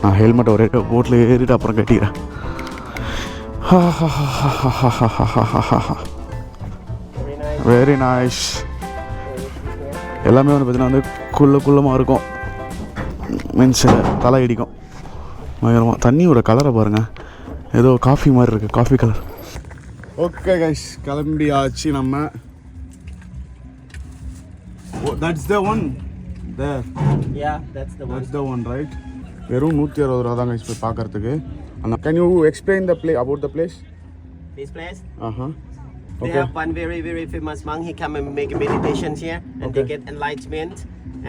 நான் ஹெல்மெட் ஒரே போட்டில் ஏறிட்டு அப்புறம் கட்டிக்கிறேன். Very nice. எல்லாமே வந்து பார்த்தீங்கன்னா வந்து குள்ளமாக இருக்கும். மீன்ஸ் தலை இடிக்கும் பயங்கரமாக. தண்ணியோட கலரை பாருங்கள், ஏதோ காஃபி மாதிரி இருக்குது, காஃபி கலர். ஓகே கைஸ் கிளம்பியாச்சு நம்ம. That's the one there. Yeah, that's the one. That's the one, right? வெறும் 160 ரூபா தான் கைஸ் போய் பார்க்கறதுக்கு. And can you explain about the place? This place? Uh-huh. They Okay. have one very, very famous monk. He come and make meditations here, and they get enlightenment.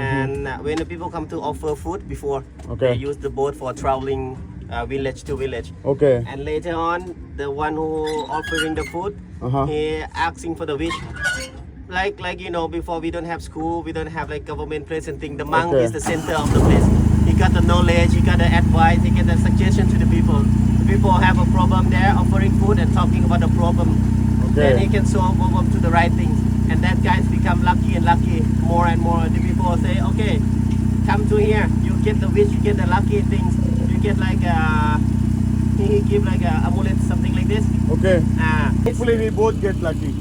And when the people come to offer food before, Okay. they use the boat for traveling village to village. Okay. And later on, the one who offering the food, he asking for the wish. Like you know, before we don't have school, we don't have like government place and thing. The monk Okay. is the center of the place. He got the knowledge, he got the advice, he get the suggestion to the people. The people have a problem there, offering food and talking about the problem. Okay. Then he can solve problem to the right things. And that guys become lucky and lucky more and more. The people say, okay, come to here. You get the wish, you get the lucky things. You get like he give like a amulet, something like this. Okay. Hopefully we both get lucky.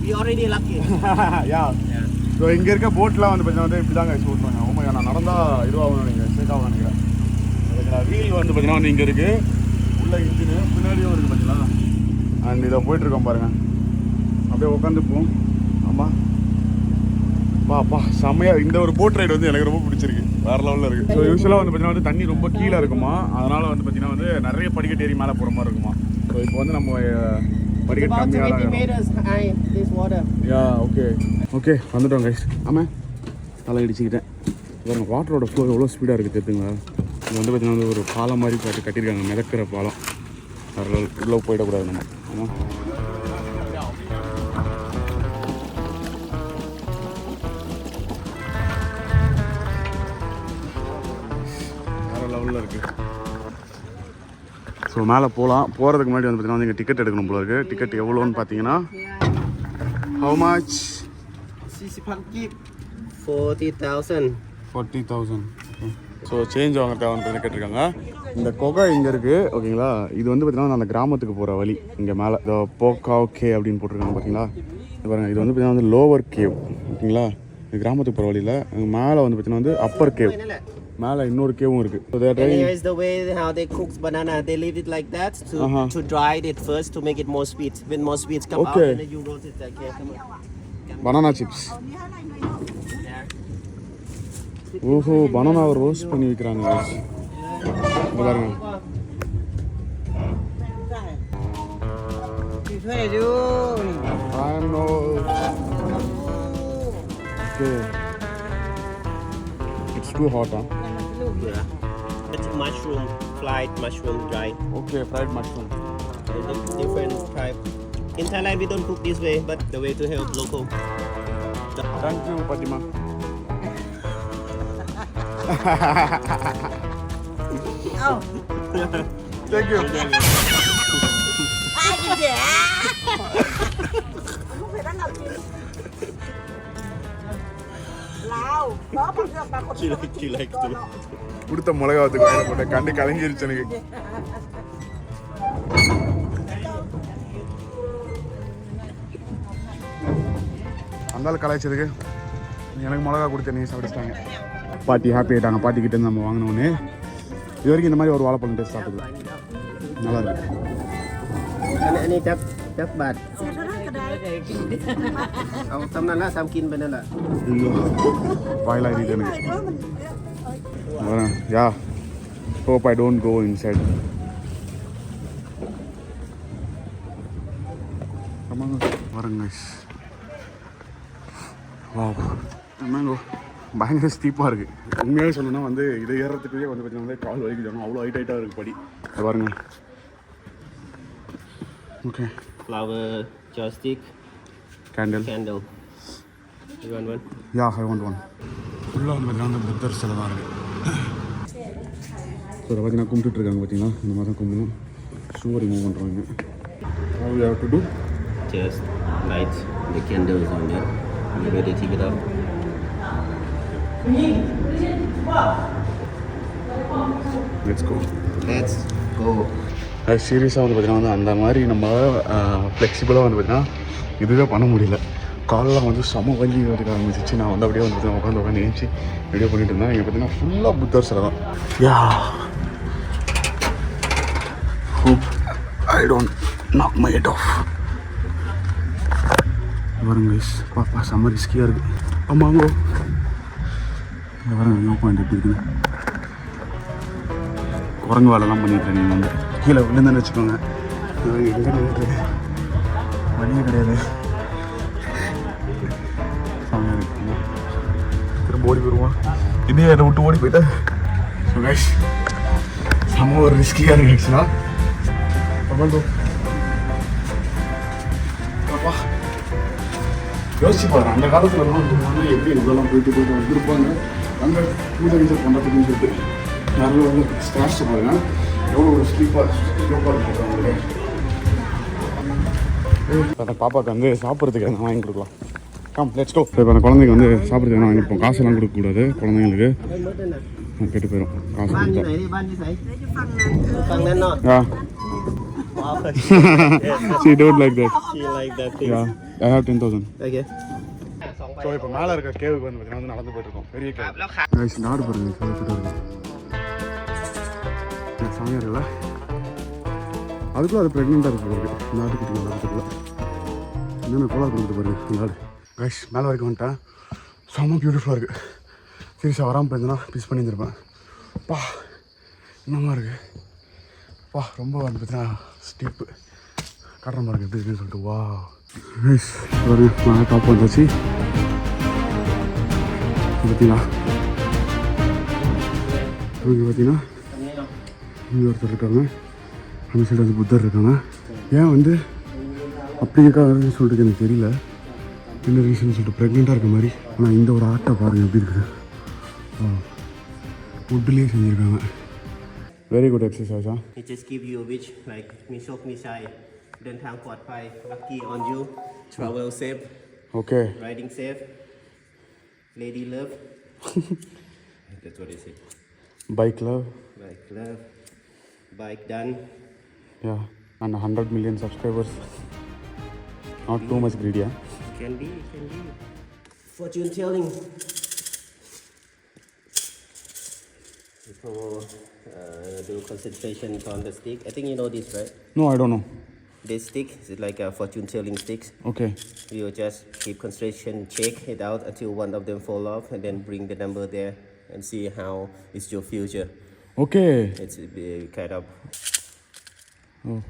We already lucky. Yeah. So இங்கே இருக்க போட்லாம் வந்து பார்த்தீங்கன்னா வந்து இப்படி தாங்க guys ஓட்டுவாங்க. ஓமையா நான் நடந்தால் இதுவாகும் நீங்கள் சேக்காக நினைக்கிறேன். அதுக்கு வீல் வந்து பார்த்தீங்கன்னா வந்து இங்கே இருக்குது, உள்ள இன்ஜினு பின்னாடியும் இருக்குது பார்த்தீங்களா. அண்ட் இதை போயிட்டுருக்கோம் பாருங்கள். அப்படியே உட்காந்துப்போம். ஆமாம் பாப்பா செம்மையாக இந்த ஒரு போட் ரைடு வந்து எனக்கு ரொம்ப பிடிச்சிருக்கு, வேறு லெவலில் இருக்குது. ஸோ யூஸ்வலாக வந்து பார்த்தீங்கன்னா வந்து தண்ணி ரொம்ப கீழே இருக்குமா, அதனால் வந்து பார்த்தீங்கன்னா வந்து நிறைய படிக்கட்டு ஏறி மேலே போகிற மாதிரி இருக்குமா. ஸோ இப்போ வந்து நம்ம படிக்கட்டு About கம்மியாக 20 meters high, this water. Yeah okay okay வந்துட்டோம் கைஸ். ஆமாம் தலை இடிச்சுக்கிட்டேன். பாருங்க வாட்டரோட ஃப்ளோ எவ்வளோ ஸ்பீடாக இருக்குது தெரியுங்களா. இது வந்து பார்த்தீங்கன்னா வந்து ஒரு பாலம் மாதிரி கட்டியிருக்காங்க, மிதக்கிற பாலம். வேறு உள்ளே போயிடக்கூடாது நம்ம. ஆமாம் இருக்குது. ஸோ மேலே போகலாம். போகிறதுக்கு முன்னாடி வந்து பார்த்தீங்கன்னா வந்து இங்கே டிக்கெட் எடுக்கணும் போல இருக்குது. டிக்கெட் எவ்வளோன்னு பார்த்தீங்கன்னா ஹவு மச்? 40,000. 40,000. ஸோ சேஞ்ச் வாங்குறதுக்காக வந்து கேட்டிருக்காங்க. இந்த கொகை இங்கே இருக்குது ஓகேங்களா. இது வந்து பார்த்தீங்கன்னா அந்த கிராமத்துக்கு போகிற வழி. இங்கே மேலே இந்த போக்காவ் கே அப்படின்னு போட்டிருக்காங்க பார்த்தீங்களா. இது பாருங்கள், இது வந்து பார்த்தீங்கன்னா வந்து லோவர் கேவ் ஓகேங்களா. இது கிராமத்துக்கு போகிற வழியில் மேலே வந்து பார்த்தீங்கன்னா வந்து அப்பர் கேவ், மேலே இன்னொரு கேவும் இருக்குது. So And here is the way how they cook banana. They leave it like that to dry it first to make it more sweet. When more sweets come out, and then you roast it like here. Come on. Banana chips. ஓஹோ, பனானாவை roast பண்ணி விற்கிறாங்க. இங்கே பாருங்க. Okay. It's too hot, huh? Yeah. It's mushroom, fried mushroom, dried. Okay, fried mushroom. Different type. In Thailand, we don't cook this way, but the way to help local. Thank you, Fatima. Oh. Thank you. She likes to. கொடுத்த மிளகாத்துக்கு வாயில போட்ட கண்டு கலங்கிருச்சு எனக்கு. அந்தால கலாய்ச்சதுக்கு எனக்கு மிளகா கொடுத்து நீ சாப்பிடுச்சிட்டாங்க. பாட்டி ஹாப்பி ஆகிட்டாங்க. பாட்டிக்கிட்ட இருந்து நம்ம வாங்கினோன்னே இது வரைக்கும் இந்த மாதிரி ஒரு வாழைப்பழம் டேஸ்ட் சாப்பிடுது, நல்லா இருக்கு. Ini tak bat.เอาทำนั่นละทำกินไปนั่นแหละ ஐயோ வாயிலா எரியுது எனக்கு. யா hope I don't go inside. வரங்க. வாவ் மேங்கோ பயங்கர ஸ்டீப்பாக இருக்குது. உண்மையாக சொல்லணும்னா வந்து இதை ஏறுறதுக்குள்ளே வந்து பார்த்தீங்கன்னா கால் வலிக்குது, அவ்வளோ ஹைட்டாக இருக்குது படி. அது பாருங்க. Okay flower joystick candle. You want one? Yeah I want one. ஃபுல்லாக வந்து பார்த்தீங்கன்னா அந்த புத்தர் சிலை தான் இருக்குது. ஸோ அதை பார்த்தீங்கன்னா கும்பிட்டுருக்காங்க பார்த்தீங்களா. இந்த மாதிரி தான் கும்பிடணும். ஷூ ரிமூவ் பண்ணுறாங்க. How you have to do? Just light the candles on there. You ready to take it out? Let's go. Let's go. அது சீரியஸாக வந்து பார்த்தீங்கன்னா வந்து அந்த மாதிரி நம்ம ஃப்ளெக்சிபிளாக வந்து பார்த்தீங்கன்னா இதுவே பண்ண முடியல. காலெலாம் வந்து செம வலி வரைக்க ஆரம்பிச்சிச்சு. நான் வந்து அப்படியே வந்து பார்த்தீங்கன்னா உட்காந்து ஏஞ்சி வீடியோ பண்ணிட்டு இருந்தேன். இங்கே பார்த்தீங்கன்னா ஃபுல்லாக புத்தர் சிலை தான். யா hope I don't knock my head off. பாருங்க பாப்பா செம்ம ரிஸ்கியாக இருக்குது. ஆமாங்கோ பாருங்க வியூ பாயிண்ட் எப்படி இருக்குது. குரங்கு வேலைலாம் பண்ணிட்டுருக்கேன். நீங்கள் வந்து கீழே விழுந்துன்னு வச்சுக்கோங்க. எங்கே நின்றுட்டு வழியே கிடையாது. செம்மையாக இருக்குங்க. திரும்ப ஓடி போயிடுவோம். இதே என்னை விட்டு ஓடி போயிட்டேன். ஸோ கைஸ் செம்ம ஒரு ரிஸ்கியாக இருக்குது ஆக்சுவலாக. அப்பா யோசிச்சு பாரு, அந்த காலத்துலலாம் வந்து எப்படி இதெல்லாம் போயிட்டு வந்துருப்பாங்க அங்கே பூஜை கீஜை பண்ணுறதுக்குன்னு சொல்லிட்டு நிறைய வந்து ஸ்டார்ஸ் பாருங்க எவ்வளோ ஒரு ஸ்லீப்பாக இருக்கும் அவங்களுக்கு. அந்த பாப்பாவுக்கு வந்து சாப்பிட்றதுக்கு எதனா வாங்கி கொடுக்கலாம். Come let's go. இப்போ அந்த குழந்தைக்கு வந்து சாப்பிட்றதுக்கு எதனா வாங்கிப்போம். காசெல்லாம் கொடுக்கக்கூடாது குழந்தைங்களுக்கு, கெட்டு போயிடும் காசு கொடுத்தா. ஆ she don't like that. She like that thing. Yeah, I have 10,000. Okay. So இப்போ மேலே இருக்க கேவுக்கு வந்து பார்த்தீங்கன்னா வந்து நடந்து போயிட்டுருக்கோம். பெரிய கேவ். நாடு பாருங்க சொல்லிட்டு இருக்கு. செமையாக இருக்குல்ல. அதுக்குள்ள அது ப்ரெக்னெண்ட்டாக இருக்கு பாருங்க. நாடு குட்டி நடக்கிறதுக்குள்ள என்னென்ன கோலா கொடுக்குது பாருங்க நாடு. கைஸ் மேலே வரைக்கும் வந்துட்டேன். செம்ம பியூட்டிஃபுல்லாக இருக்குது. சீரியஸாக வராமல் போயிருந்தேன்னா பீஸ் பண்ணியிருந்திருப்பேன். பா என்னமா இருக்குது பா, ரொம்ப வந்து பார்த்தீங்கன்னா ஸ்டீப்பு காட்டுற மாதிரி இருக்குது எப்படி இருக்குன்னு சொல்லிட்டு. வா நைஸ். நான் டாப் வந்தாச்சு பார்த்தீங்களா. இங்கே பார்த்தீங்கன்னா இங்கே ஒருத்தர் இருக்காங்க, அந்த சைடு வந்து புத்தர் இருக்காங்க. ஏன் வந்து அப்படி இருக்காங்கன்னு சொல்லிட்டு எனக்கு தெரியல என்ன ரீசன் சொல்லிட்டு. ப்ரெக்னெண்ட்டாக இருக்க மாதிரி. ஆனால் இந்த ஒரு ஆட்டை பாருங்கள் எப்படி இருக்குது. வுட்லேயே செஞ்சுருக்காங்க. வெரி குட் எக்ஸசைஸா. It just give you a wish like mi sok mi sai เดินทางปลอดภัย lucky on you, travel safe, okay. riding safe, lady love. That's what they say. Bike love. Bike love, bike done. Yeah and 100 million subscribers. Not too much greedy. Can be. Fortune telling. Before do concentration on the stick. I think you know this, right? No, I don't know. This stick is like a fortune telling sticks. Okay. You just keep concentration, check it out until one of them fall off, and then bring the number there and see how is your future. Okay. It's kind of. Oh.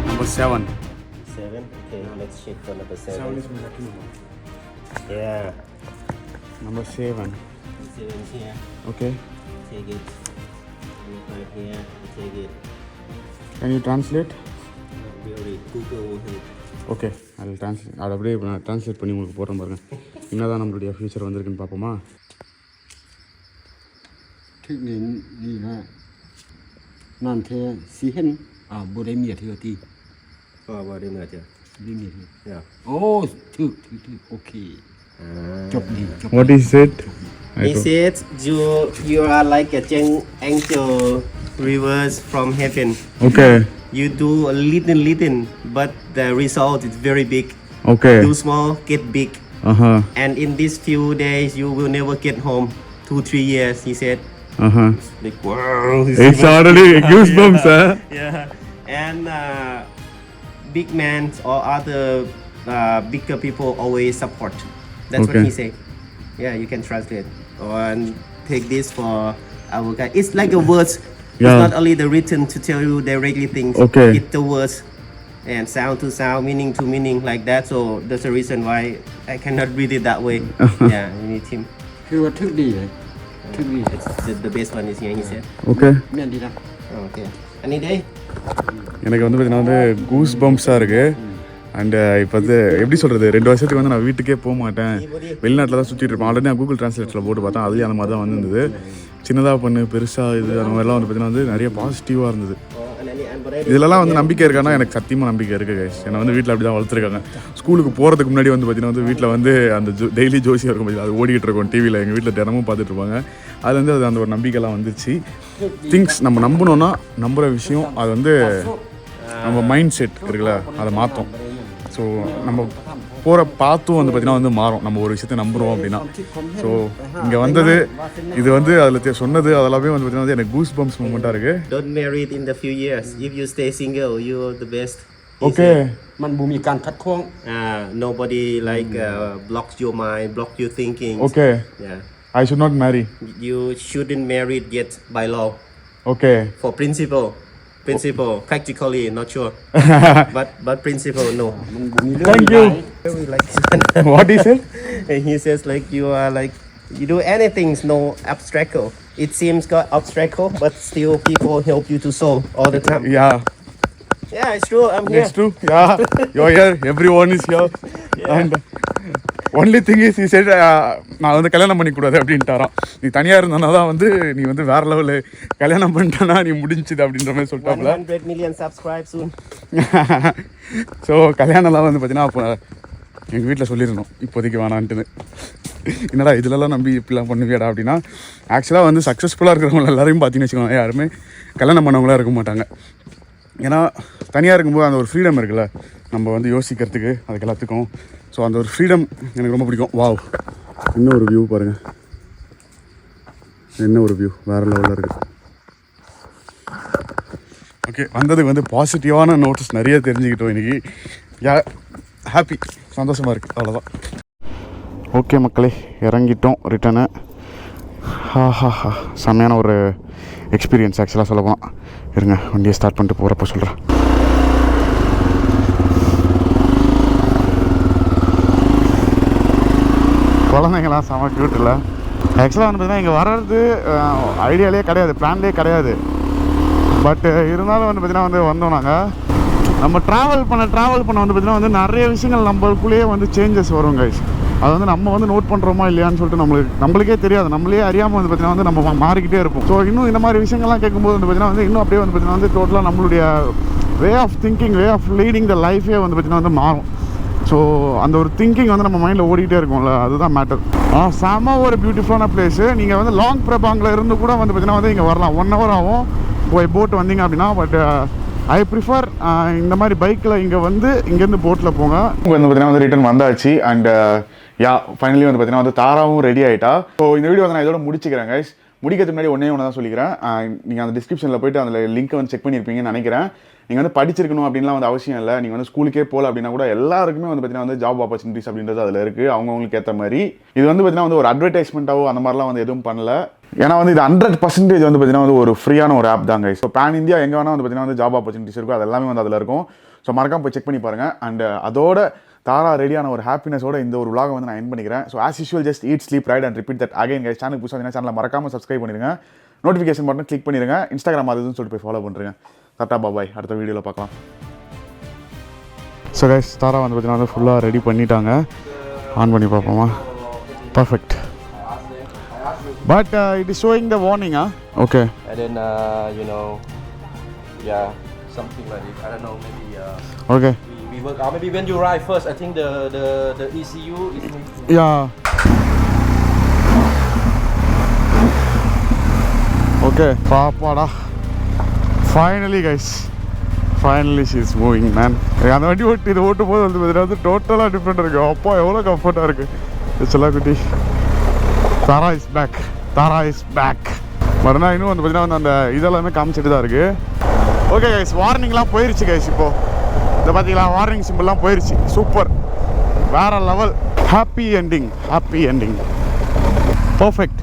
Number 7. 7. Okay, let's check for number 7. 7 is my lucky number. Yeah. Number 7. 7 is here. Okay. Take it. Look right here. Take it. Can you translate? We already Google will help. Okay, அதில் அதை அப்படியே நான் translate பண்ணி உங்களுக்கு போகிறேன் பாருங்கள். என்னதான் நம்மளுடைய ஃபியூச்சர் வந்திருக்குன்னு பார்ப்போமா. ทึกนี่นี่ฮะนั่นเทสิเห็นบ่ได้เมียเทื่อที่ What do you mean? ได้เมียเทื่อ Yeah. โอ้ทึกโอเคจบดี What is it? He said you are like a angel reverse from heaven. Okay. You do a little, but the result is very big. Okay. Do small, get big. Uh-huh. And in these few days, you will never get home. 2-3 years, he said. Uh-huh. Like, wow. It's already goosebumps, huh? Yeah. And big men or other bigger people always support. That's Okay. what he said. Yeah, you can translate. And take this for our guy. It's like a words. Yeah. It's not only the written to tell you directly things. Okay. It's the words and sound to sound, meaning to meaning like that. So that's the reason why I cannot read it that way. Yeah, you need him. คือว่าทึกดีเลยทึกดี It's the best one is here, he said. Okay. แม่นดีนะ Okay. Any day? எனக்கு வந்து பார்த்தீங்கன்னா வந்து goose பம்ப்ஸாக இருக்குது. And இப்போ வந்து எப்படி சொல்கிறது, 2 வருஷத்துக்கு வந்து நான் வீட்டுக்கே போக மாட்டேன், வெளிநாட்டில் தான் சுற்றிட்டு இருப்பேன். ஆல்ரெடி நான் கூகுள் ட்ரான்ஸ்லேட்டில் போட்டு பார்த்தேன், அதுலேயும் அந்த மாதிரி தான் வந்துருந்தது. சின்னதாக பண்ணு பெருசாக இது அந்த மாதிரிலாம் வந்து பார்த்தீங்கன்னா வந்து நிறைய பாசிட்டிவாக இருந்தது. இதிலலாம் வந்து நம்பிக்கை இருக்கான்னா எனக்கு சத்தியமாக நம்பிக்கை இருக்குது கைஸ். என்னை வந்து வீட்டில் அப்படி தான் வளர்த்துருக்காங்க. ஸ்கூலுக்கு போகிறதுக்கு முன்னாடி வந்து பார்த்தீங்கன்னா வந்து வீட்டில் வந்து அந்த டெய்லி ஜோசியாக இருக்கும், அது ஓடிக்கிட்டு இருக்கும் டிவியில். எங்கள் வீட்டில் தினமும் பார்த்துட்டு இருப்பாங்க. அது வந்து அது அந்த ஒரு நம்பிக்கைலாம் வந்துச்சு. திங்ஸ் நம்ம நம்பணுன்னா நம்புகிற விஷயம் அது வந்து நம்ம மைண்ட் செட் இருக்குல்ல அதை மாற்றும். ஸோ நம்ம போகிற பாத்தும் வந்து பார்த்தீங்கன்னா வந்து மாறும், நம்ம ஒரு விஷயத்தை நம்புகிறோம் அப்படின்னா. ஸோ இங்கே வந்தது இது வந்து அதில் சொன்னது அதெல்லாமே வந்து பார்த்தீங்கன்னா எனக்கு கூஸ் பம்ப்ஸ் மூமெண்ட்டாக இருக்குது. Don't marry it in the few years. If you stay single, you are the best. Okay. มันบ่มีการขัดข้อง Nobody like blocks your mind, block your thinking. Okay. Yeah. I should not marry. You shouldn't marry it yet by law. Okay. For principle, practically not sure. but principle no. มันบ่มีเรื่อง Thank you. Very like What is it? and he says like you are like you do anything no obstacle. It seems got obstacle, but still people help you to solve all the time. Yeah. Yeah, it's true. I'm here. It's true. Yeah. You're here. Everyone is here. And only thing is he said நான் வந்து கல்யாணம் பண்ணிக்கூடாது அப்படின்ட்டாராம். நீ தனியாக இருந்தனா தான் வந்து நீ வந்து வேற லெவலில் கல்யாணம் பண்ணிட்டானா நீ முடிஞ்சுது அப்படின்ற மாதிரி சொல்லிட்டாப்ல. 100 million subscribe soon. ஸோ கல்யாணம்லாம் வந்து பார்த்தீங்கன்னா அப்போ எங்கள் வீட்டில் சொல்லியிருந்தோம் இப்போதைக்கு வேணான்ட்டுன்னு. என்னடா இதிலலாம் நம்பி இப்படிலாம் பண்ணுவியாடா அப்படின்னா, ஆக்சுவலாக வந்து சக்ஸஸ்ஃபுல்லாக இருக்கிறவங்க எல்லாரையும் பார்த்தீங்கன்னு வச்சுக்கோங்க, யாருமே கல்யாணம் பண்ணவங்களாக இருக்க மாட்டாங்க. ஏன்னா தனியாக இருக்கும்போது அந்த ஒரு ஃப்ரீடம் இருக்குல்ல, நம்ம வந்து யோசிக்கிறதுக்கு அதுக்கு எல்லாத்துக்கும். ஸோ அந்த ஒரு ஃப்ரீடம் எனக்கு ரொம்ப பிடிக்கும். வாவ், என்ன ஒரு வியூ பாருங்கள், என்ன ஒரு வியூ வேறு லெவலில் இருக்குது. ஓகே, ஓகே வந்ததுக்கு வந்து பாசிட்டிவான நோட்ஸ் நிறைய தெரிஞ்சுக்கிட்டோம் இன்றைக்கி. ஹாப்பி, சந்தோஷமாக இருக்குது, அவ்வளோதான். ஓகே மக்களே, இறங்கிட்டோம் ரிட்டனு. செம்மையான ஒரு எக்ஸ்பீரியன்ஸ் ஆக்சுவலாக சொல்ல போனால். இருங்க வண்டியை ஸ்டார்ட் பண்ணிட்டு போகிறப்ப சொல்கிறேன். குழந்தைங்களாம் செம க்யூட் இல்லை? ஆக்சுவலாக வந்து பார்த்தீங்கன்னா இங்கே வர்றது ஐடியாலே கிடையாது, பிளான்லேயே கிடையாது. பட் இருந்தாலும் வந்து பார்த்தீங்கன்னா வந்து வந்தோம் நாங்கள். நம்ம ட்ராவல் பண்ண வந்து பார்த்தீங்கன்னா வந்து நிறைய விஷயங்கள் நம்மளுக்குள்ளேயே வந்து சேஞ்சஸ் வரும் கைஸ். அது வந்து நம்ம வந்து நோட் பண்ணுறோமா இல்லையான்னு சொல்லிட்டு நம்மளுக்கே தெரியாது. நம்மளே அறியாமல் வந்து பார்த்தீங்கன்னா வந்து நம்ம மாறிக்கிட்டே இருப்போம். ஸோ இன்னும் இந்த மாதிரி விஷயங்கள்லாம் கேட்கும்போது வந்து பார்த்தீங்கன்னா வந்து இன்னும் அப்படியே வந்து பார்த்தீங்கன்னா வந்து டோட்டலாக நம்மளுடைய way of thinking, way of leading the லைஃபே வந்து பார்த்தீங்கன்னா வந்து மாறும். ஸோ அந்த ஒரு திங்கிங் வந்து நம்ம மைண்டில் ஓடிக்கிட்டே இருக்கும்ல, அதுதான் மேட்டர். செம ஒரு பியூட்டிஃபுல்லான பிளேஸு. நீங்கள் வந்து லாங் பிரபாங்கில் இருந்து கூட வந்து பார்த்தீங்கன்னா வந்து இங்கே வரலாம். 1 hour ஆகும் போய் போட் வந்தீங்க அப்படின்னா. பட் ஐ ப்ரிஃபர் இந்த மாதிரி பைக்கில் இங்கே வந்து இங்கேருந்து போட்டில் போங்க. இங்கே வந்து பார்த்தீங்கன்னா வந்து ரிட்டர்ன் வந்தாச்சு. அண்ட் ஃபைனலி வந்து பார்த்தீங்கன்னா வந்து தாராவும் ரெடி ஆகிட்டா. ஸோ இந்த வீடியோ வந்து நான் இதோட முடிச்சுக்கிறேன் கைஸ். முடிக்கிறதுக்கு முன்னாடி ஒன்றே தான் சொல்லிக்கிறேன். நீங்கள் அந்த டிஸ்கிரிப்ஷனில் போய்ட்டு அந்த லிங்க்கை வந்து செக் பண்ணியிருப்பீங்கன்னு நினைக்கிறேன். நீங்கள் வந்து படிச்சிருக்கணும் அப்படின்லாம் வந்து அவசியம் இல்லை. நீங்கள் வந்து ஸ்கூலுக்கே போகல அப்படின்னா கூட எல்லாருக்குமே வந்து பார்த்தீங்கன்னா வந்து ஜாப் ஆப்பர்ச்சுனிட்டிஸ் அப்படின்றது அதில் இருக்குது, அவங்கவுங்களுக்கு ஏற்ற மாதிரி. இது வந்து பார்த்தீங்கன்னா வந்து ஒரு அட்வர்டைஸ்மெண்ட்டாவோ அந்த மாதிரிலாம் வந்து எதுவும் பண்ணல. ஏன்னா வந்து இது 100% வந்து பார்த்தீங்கன்னா வந்து ஒரு ஃப்ரீயான ஒரு ஆப் தாங்க. ஸோ பேன் இந்தியா எங்கே வேணால் வந்து பார்த்தீங்கன்னா வந்து ஜாப் ஆப்பர்ச்சுனிட்டிஸ் இருக்கும், அது எல்லாமே வந்து அதில் இருக்கும். ஸோ மறக்காம போய் செக் பண்ணி பாருங்கள். அண்ட் அதோட தாரா ரெடியான ஒரு ஹாப்பினஸோட இந்த ஒரு vlog வந்து நான் எண்ட் பண்ணிக்கிறேன். So as usual just eat, sleep, right and repeat that again guys. Channel புதுசாக சேனலை மறக்காமல் சப்ஸ்கிரைப் பண்ணிடுங்க, நோட்டிஃபிகேஷன் பட்டன் கிளிக் பண்ணிடுங்க, இன்ஸ்டாகிராம் அதுன்னு சொல்லிட்டு போய் ஃபாலோ பண்ணுறேங்க. டாடா பாய், அடுத்த வீடியோவில் பார்க்கலாம். ஸோ கைஸ் தாரா வந்து பார்த்தீங்கன்னா வந்து ஃபுல்லாக ரெடி பண்ணிட்டாங்க. ஆன் பண்ணி பார்ப்போமா? Perfect. But it is showing the warning, Okay. And then you know, yeah, something like this. I don't know, maybe Okay. we work out. Maybe when you arrive first, I think the ECU is maybe. Yeah. Okay. Papada. Finally guys. Finally she is moving, man. அந்த வண்டி ஓட்டு இது ஓட்டும் போது வந்து பார்த்தீங்கன்னா டோட்டலாக different இருக்குது. அப்பா எவ்வளோ கம்ஃபர்ட்டாக இருக்குது. செல்லா குட்டி. Tara is back. Tara is back. மறுநாள் இன்னும் வந்து பார்த்தீங்கன்னா அந்த இதெல்லாமே காமிச்சிட்டு தான் இருக்குது. ஓகே கைஸ், வார்னிங்லாம் போயிடுச்சு கைஸ். இப்போது இந்த பார்த்தீங்களா வார்னிங் சிம்பிள்லாம் போயிடுச்சு. சூப்பர், வேறு level. Happy ending, happy ending, perfect.